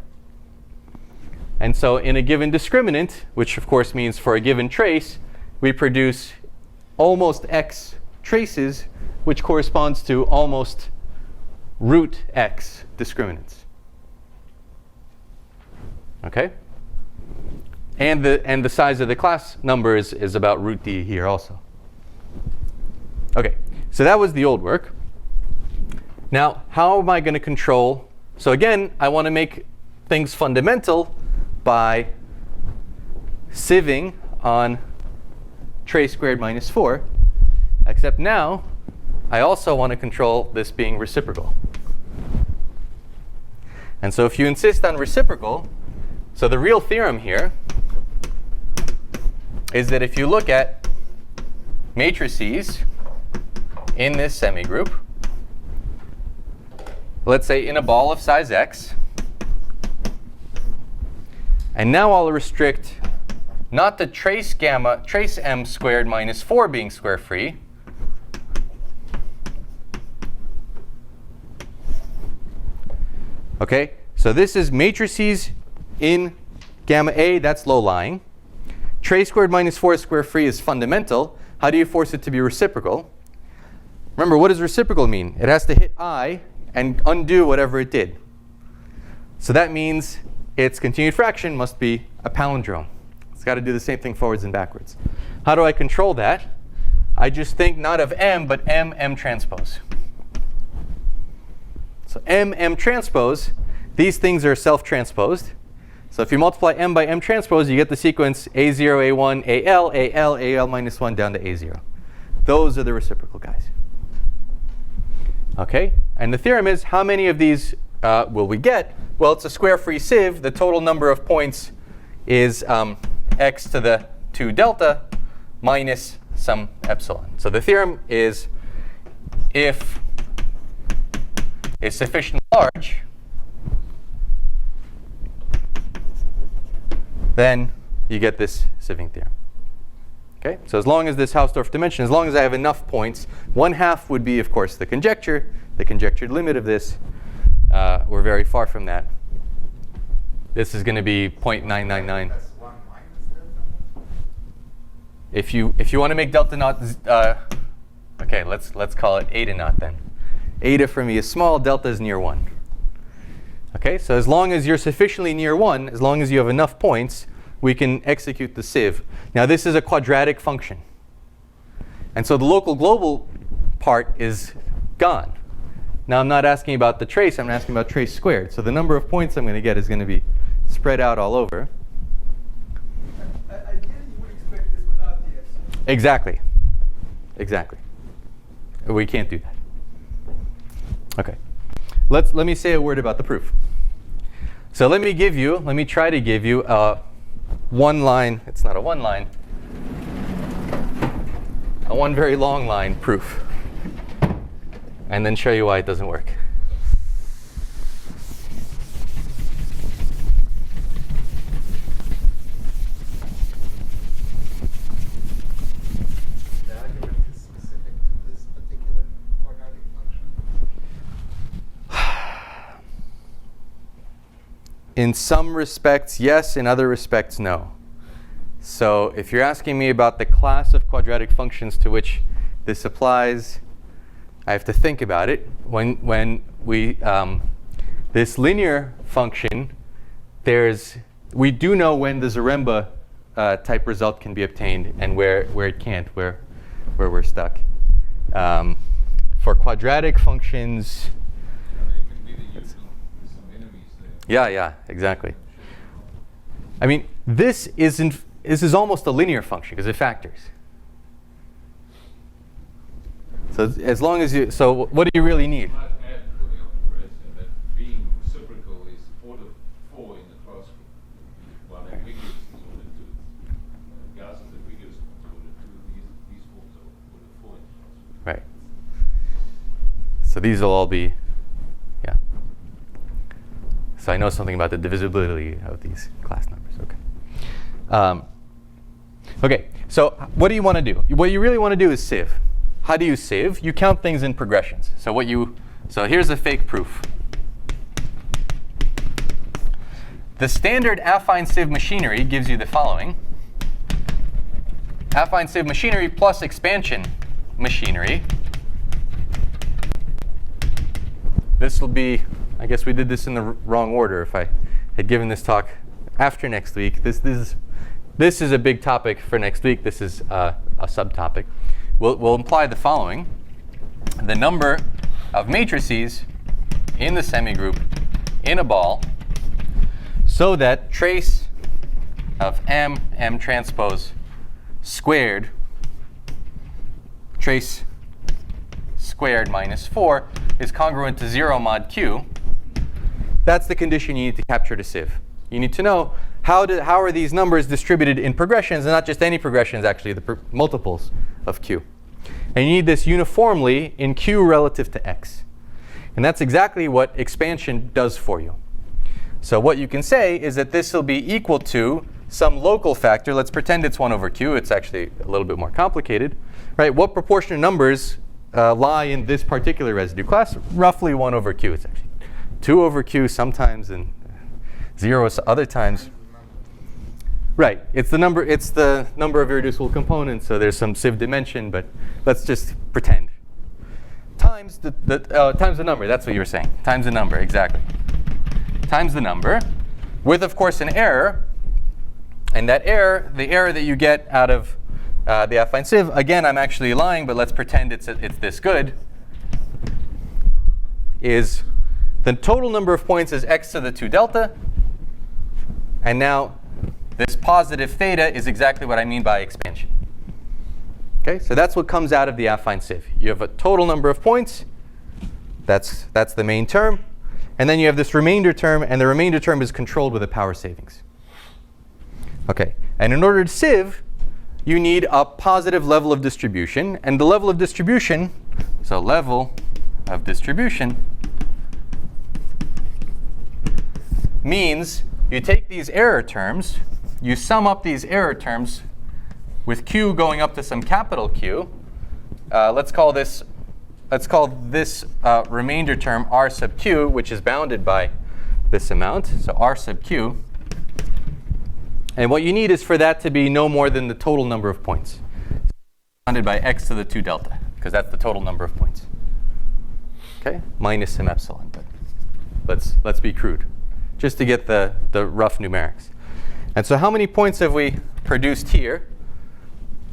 And so in a given discriminant, which of course means for a given trace, we produce almost x traces, which corresponds to almost root x discriminants. Okay? And the size of the class number is about root d here also. Okay, so that was the old work. Now, how am I going to control? So again, I want to make things fundamental by sieving on trace squared minus 4. Except now, I also want to control this being reciprocal. And so if you insist on reciprocal, so the real theorem here is that if you look at matrices in this semigroup, let's say in a ball of size x, and now I'll restrict not the trace m squared minus 4 being square free, okay, so this is matrices in gamma A, that's low-lying. Trace squared minus 4 square free is fundamental. How do you force it to be reciprocal? Remember, what does reciprocal mean? It has to hit I and undo whatever it did. So that means its continued fraction must be a palindrome. It's got to do the same thing forwards and backwards. How do I control that? I just think not of m, but m transpose. So m transpose, these things are self-transposed. So if you multiply m by m transpose, you get the sequence a0, a1, al minus 1 down to a0. Those are the reciprocal guys. Okay, and the theorem is, how many of these will we get? Well, it's a square-free sieve. The total number of points is x to the 2 delta minus some epsilon. So the theorem is, if it's sufficiently large, then you get this sieving theorem. Okay, so as long as this Hausdorff dimension, as long as I have enough points, 1/2 would be, of course, the conjectured limit of this. We're very far from that. This is going to be 0.999. That's 1 minus delta. If you want to make delta naught, okay, let's call it eta naught then. Eta for me is small, delta is near 1. Okay, so as long as you're sufficiently near 1, as long as you have enough points, we can execute the sieve. Now this is a quadratic function. And so the local global part is gone. Now I'm not asking about the trace, I'm asking about trace squared. So the number of points I'm going to get is going to be spread out all over. Ideally, you would expect this without the epsilon. Exactly. Exactly. We can't do that. Okay. Let me say a word about the proof. So let me try to give you a one line, it's not a one line, a one very long line proof. And then show you why it doesn't work. The argument is specific to this particular quadratic function. In some respects, yes. In other respects, no. So if you're asking me about the class of quadratic functions to which this applies, I have to think about it. When we this linear function, we do know when the Zaremba type result can be obtained and where it can't, where we're stuck. For quadratic functions, They can be the neutral with some enemies there. yeah, exactly. I mean, this is almost a linear function because it factors. So as long as you, so what do you really need? You might add for the operation that being reciprocal is order 4 in the class group, while ambiguous is order 2. Gauss is ambiguous is order 2. These forms are order 4 in the class group. Right. So these will all be, yeah. So I know something about the divisibility of these class numbers. Okay. Okay. So what do you want to do? What you really want to do is sieve. How do you sieve? You count things in progressions. So here's a fake proof. The standard affine sieve machinery gives you the following. Affine sieve machinery plus expansion machinery. This will be, I guess we did this in the wrong order. If I had given this talk after next week. This is a big topic for next week. This is a subtopic. We'll imply the following. The number of matrices in the semigroup in a ball so that trace of M transpose squared, trace squared minus 4 is congruent to 0 mod Q. That's the condition you need to capture to sieve. You need to know how are these numbers distributed in progressions, and not just any progressions, actually, the multiples of Q. And you need this uniformly in Q relative to X. And that's exactly what expansion does for you. So what you can say is that this will be equal to some local factor. Let's pretend it's 1 over Q. It's actually a little bit more complicated. Right? What proportion of numbers lie in this particular residue class? Roughly 1 over Q. It's actually 2 over Q sometimes and 0 other times. Right. It's the number of irreducible components, so there's some sieve dimension, but let's just pretend. Times the number. That's what you were saying. Times the number, exactly. Times the number, with, of course, an error. And that error, the error that you get out of the affine sieve, again, I'm actually lying, but let's pretend it's this good, is the total number of points is x to the 2 delta. And now this positive theta is exactly what I mean by expansion. Okay, so that's what comes out of the affine sieve. You have a total number of points. That's the main term. And then you have this remainder term, and the remainder term is controlled with a power savings. Okay, and in order to sieve, you need a positive level of distribution. And the level of distribution, so level of distribution, means you take these error terms, you sum up these error terms with Q going up to some capital Q. Let's call this remainder term R sub Q, which is bounded by this amount, so R sub Q. And what you need is for that to be no more than the total number of points, bounded by x to the 2 delta, because that's the total number of points. Okay, minus some epsilon, but let's be crude, just to get the rough numerics. And so how many points have we produced here?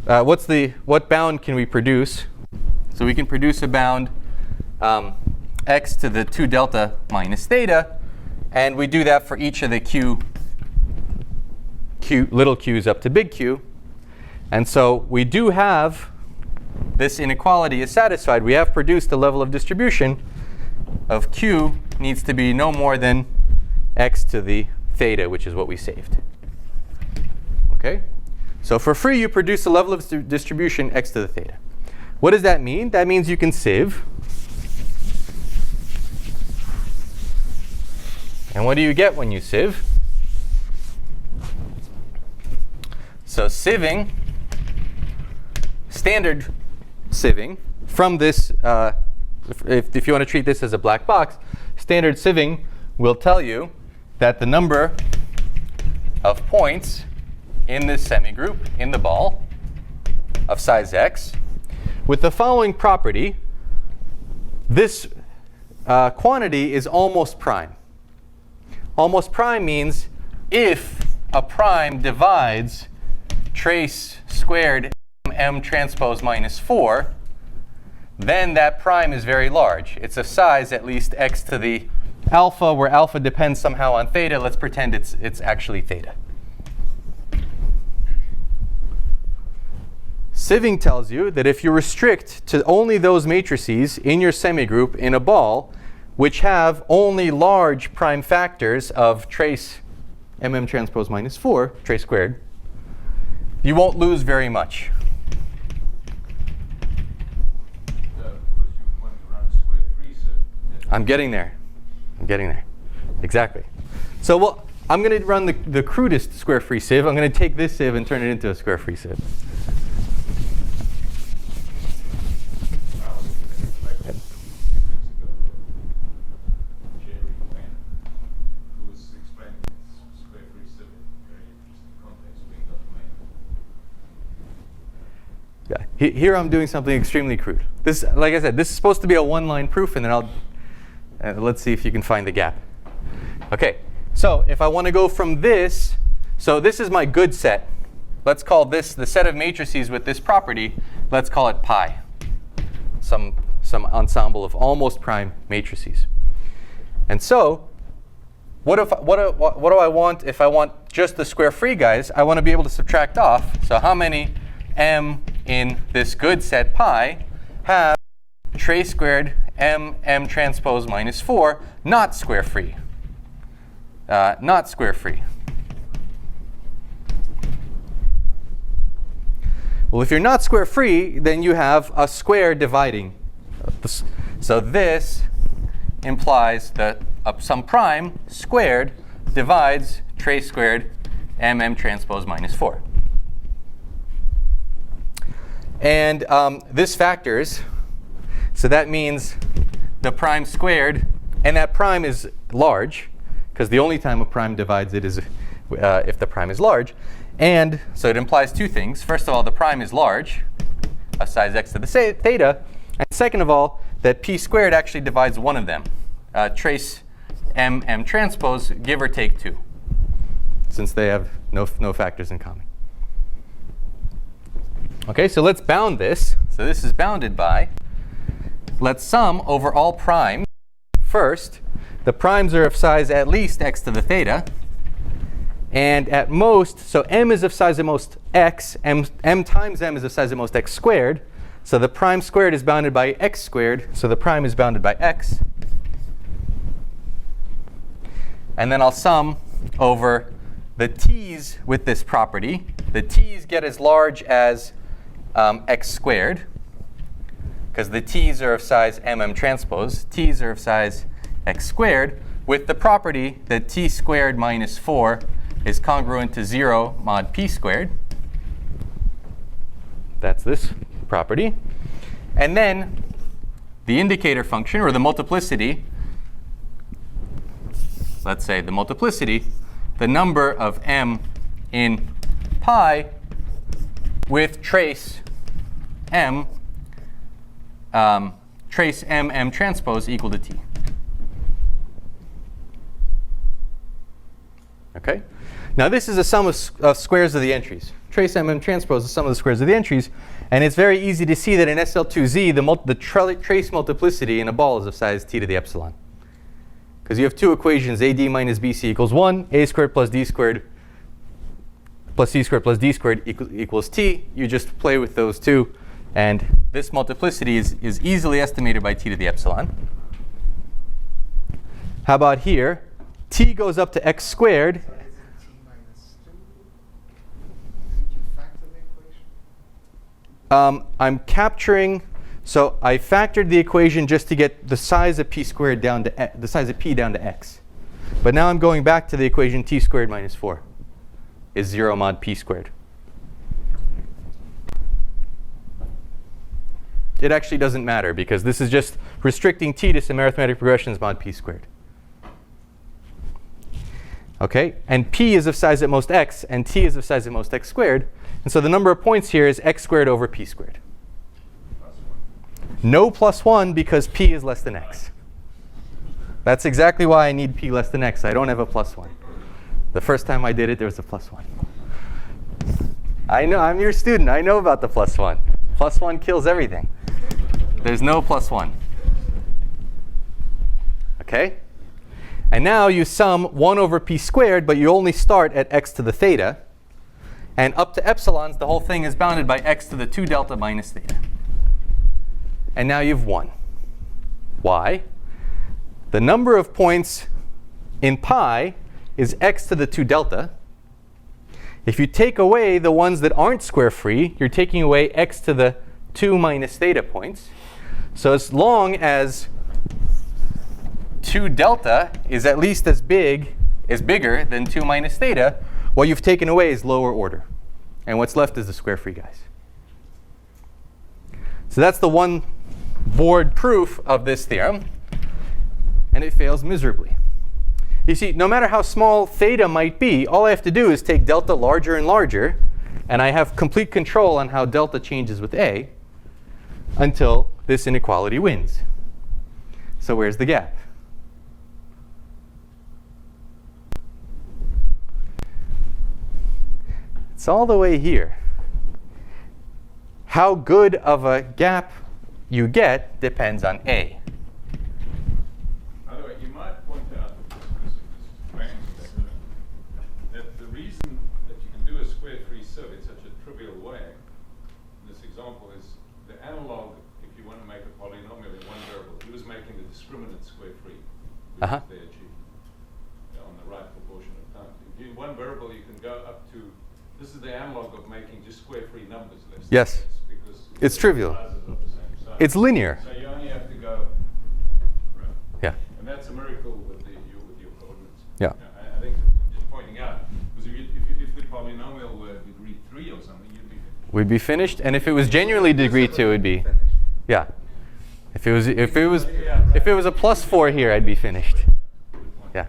What bound can we produce? So we can produce a bound x to the 2 delta minus theta, and we do that for each of the little q's up to big Q. And so we do have this inequality is satisfied. We have produced a level of distribution of Q needs to be no more than x to the theta, which is what we saved. Okay? So for free, you produce a level of distribution x to the theta. What does that mean? That means you can sieve. And what do you get when you sieve? So sieving, standard sieving, from this, if you want to treat this as a black box, standard sieving will tell you that the number of points in this semigroup, in the ball, of size x, with the following property, this quantity is almost prime. Almost prime means if a prime divides trace squared m transpose minus 4, then that prime is very large. It's of size at least x to the alpha, where alpha depends somehow on theta. Let's pretend it's actually theta. Sieving tells you that if you restrict to only those matrices in your semigroup in a ball which have only large prime factors of trace mm transpose minus 4, trace squared, you won't lose very much. Because you want to run a square free sieve. I'm getting there. Exactly. So well, I'm going to run the crudest square free sieve. I'm going to take this sieve and turn it into a square free sieve. Yeah. Here I'm doing something extremely crude. This, like I said, this is supposed to be a one-line proof, and then let's see if you can find the gap. Okay, So if I want to go from this, so this is my good set. Let's call this the set of matrices with this property. Let's call it pi, some ensemble of almost prime matrices. And so what do I want if I want just the square free guys? I want to be able to subtract off. So how many m in this good set pi have trace squared m transpose minus 4 not square free? Not square free. Well, if you're not square free, then you have a square dividing. So this implies that some prime squared divides trace squared m transpose minus 4. And this factors. So that means the prime squared, and that prime is large, because the only time a prime divides it is if the prime is large. And so it implies two things. First of all, the prime is large, of size x to the theta. And second of all, that p squared actually divides one of them, trace m transpose, give or take 2, since they have no factors in common. OK, so let's bound this. So this is bounded by, let's sum over all primes. First, the primes are of size at least x to the theta. And at most, so m is of size at most x, m times m is of size at most x squared. So the prime squared is bounded by x squared, so the prime is bounded by x. And then I'll sum over the t's with this property. The t's get as large as x squared, because the t's are of size m transpose. T's are of size x squared, with the property that t squared minus 4 is congruent to 0 mod p squared. That's this property. And then the indicator function, or the multiplicity, let's say the multiplicity, the number of m in pi with trace m transpose equal to t. OK? Now this is a sum of squares of the entries. Trace m transpose is the sum of the squares of the entries. And it's very easy to see that in SL2Z, the trace multiplicity in a ball is of size t to the epsilon. Because you have two equations, AD minus BC equals 1, a squared plus d squared plus c squared plus d squared equals t. You just play with those two. And this multiplicity is easily estimated by t to the epsilon. How about here? T goes up to x squared. So is it t minus 2? Did you factor the equation? I'm capturing, so I factored the equation just to get the size of p squared down to the size of p down to x. But now I'm going back to the equation t squared minus 4 is 0 mod p squared. It actually doesn't matter, because this is just restricting t to some arithmetic progressions mod p squared. OK, and p is of size at most x, and t is of size at most x squared. And so the number of points here is x squared over p squared. No plus 1, because p is less than x. That's exactly why I need p less than x. I don't have a plus 1. The first time I did it, there was a plus 1. I know, I'm your student. I know about the plus 1. Plus 1 kills everything. There's no plus 1. OK? And now you sum 1 over p squared, but you only start at x to the theta. And up to epsilons, the whole thing is bounded by x to the 2 delta minus theta. And now you have 1. Why? The number of points in pi is x to the 2 delta. If you take away the ones that aren't square free, you're taking away x to the 2 minus theta points. So as long as 2 delta is at least as bigger than 2 minus theta, what you've taken away is lower order. And what's left is the square free guys. So that's the one board proof of this theorem. And it fails miserably. You see, no matter how small theta might be, all I have to do is take delta larger and larger, and I have complete control on how delta changes with a until this inequality wins. So where's the gap? It's all the way here. How good of a gap you get depends on A. By the way, you might point out that the reason that you can do a square-free sieve in such a trivial way, in this example, is the analog, if you want to make a polynomial in one variable, he was making the discriminant square-free, which is there achieved on the right proportion of times. In one variable, you can go up to, this is the analog of making just square-free numbers less. Yes. Because It's trivial. sizes are the same size. It's linear. So you only have to go, right. Yeah. And that's a miracle with your coordinates. Yeah. I think I'm just pointing out, because if the polynomial were degree 3 or something, you'd be finished. We'd be finished, and if it was genuinely degree 2, it'd be, Finished. yeah. If it was a plus 4 here, I'd be finished. Yeah.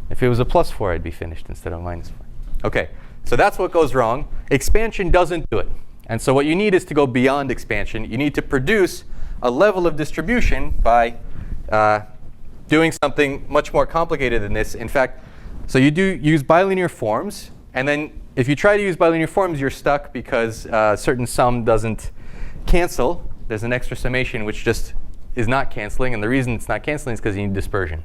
If it was a plus 4, I'd be finished instead of minus 4. Okay. So that's what goes wrong. Expansion doesn't do it. And so what you need is to go beyond expansion. You need to produce a level of distribution by doing something much more complicated than this. In fact, so you do use bilinear forms. And then if you try to use bilinear forms, you're stuck because a certain sum doesn't cancel. There's an extra summation which just is not canceling. And the reason it's not canceling is because you need dispersion.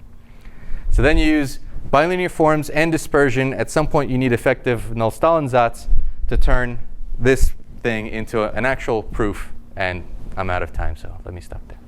So then you use bilinear forms and dispersion. At some point, you need effective Nullstahlen-Satz to turn this thing into an actual proof. And I'm out of time, so let me stop there.